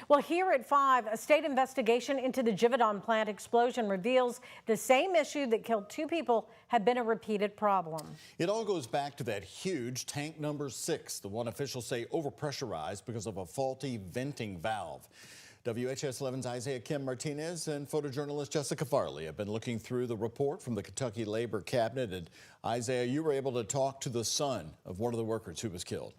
Well, here at 5, a state investigation into the Givaudan plant explosion reveals the same issue that killed 2 people had been a repeated problem. It all goes back to that huge tank number 6, the one officials say overpressurized because of a faulty venting valve. WHS 11's Isaiah Kim Martinez and photojournalist Jessica Farley have been looking through the report from the Kentucky Labor Cabinet. And Isaiah, you were able to talk to the son of one of the workers who was killed.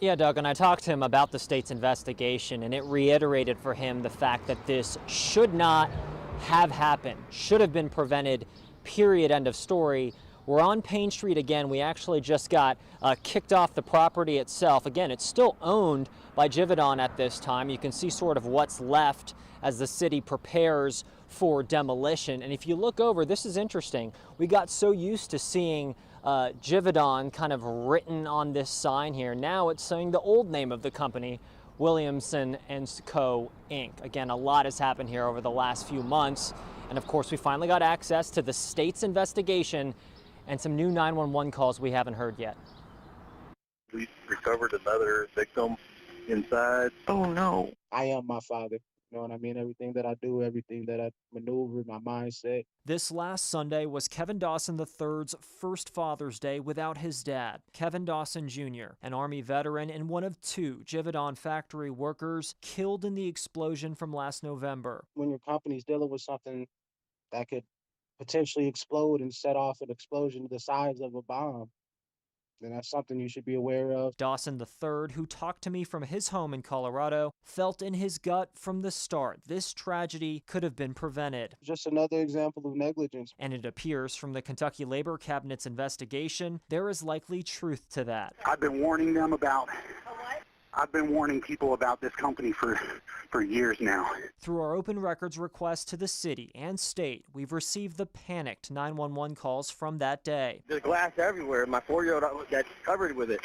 Yeah, Doug, and I talked to him about the state's investigation, and it reiterated for him the fact that this should not have happened, should have been prevented, period, end of story. We're on Payne Street again. We actually just got kicked off the property itself. Again, it's still owned by Givaudan at this time. You can see sort of what's left as the city prepares for demolition. And if you look over, this is interesting. We got so used to seeing Givaudan kind of written on this sign here. Now it's saying the old name of the company, Williamson & Co. Inc. Again, a lot has happened here over the last few months. And of course, we finally got access to the state's investigation and some new 911 calls we haven't heard yet. We recovered another victim inside. Oh no. I am my father. You know what I mean? Everything that I do, everything that I maneuver, my mindset. This last Sunday was Kevin Dawson III's first Father's Day without his dad. Kevin Dawson Jr., an Army veteran and one of 2 Givaudan factory workers killed in the explosion from last November. When your company's dealing with something that could potentially explode and set off an explosion the size of a bomb, then that's something you should be aware of. Dawson III, who talked to me from his home in Colorado, felt in his gut from the start this tragedy could have been prevented. Just another example of negligence. And it appears from the Kentucky Labor Cabinet's investigation, there is likely truth to that. I've been warning them about. I've been warning people about this company for years now. Through our open records request to the city and state, we've received the panicked 911 calls from that day. There's glass everywhere. My 4-year-old got covered with it.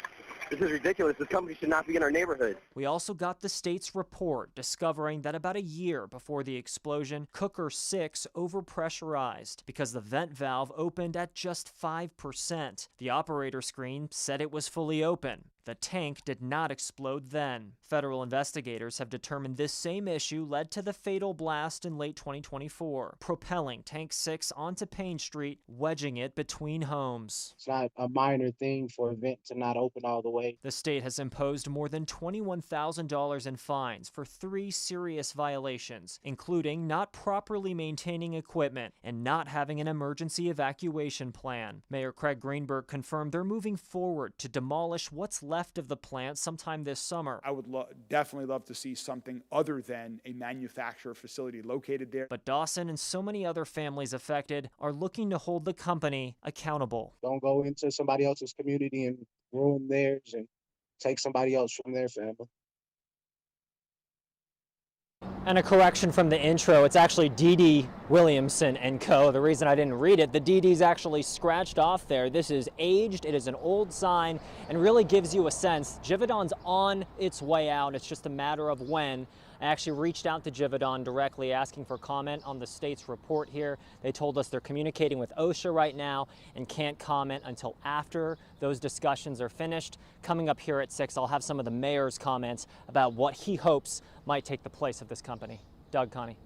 This is ridiculous. This company should not be in our neighborhood. We also got the state's report discovering that about a year before the explosion, Cooker 6 overpressurized because the vent valve opened at just 5%. The operator screen said it was fully open. The tank did not explode then. Federal investigators have determined this same issue led to the fatal blast in late 2024, propelling Tank 6 onto Payne Street, wedging it between homes. It's not a minor thing for a vent to not open all the way. The state has imposed more than $21,000 in fines for 3 serious violations, including not properly maintaining equipment and not having an emergency evacuation plan. Mayor Craig Greenberg confirmed they're moving forward to demolish what's left of the plant sometime this summer. I would definitely love to see something other than a manufacturer facility located there. But Dawson and so many other families affected are looking to hold the company accountable. Don't go into somebody else's community and ruin theirs and take somebody else from their family. And a correction from the intro, it's actually D.D. Williamson & Co. The reason I didn't read it, the D.D.'s actually scratched off there. This is aged, it is an old sign, and really gives you a sense Givaudan's on its way out. It's just a matter of when. I actually reached out to Givaudan directly asking for comment on the state's report here. They told us they're communicating with OSHA right now and can't comment until after those discussions are finished. Coming up here at 6, I'll have some of the mayor's comments about what he hopes might take the place of this company. Doug, Connie.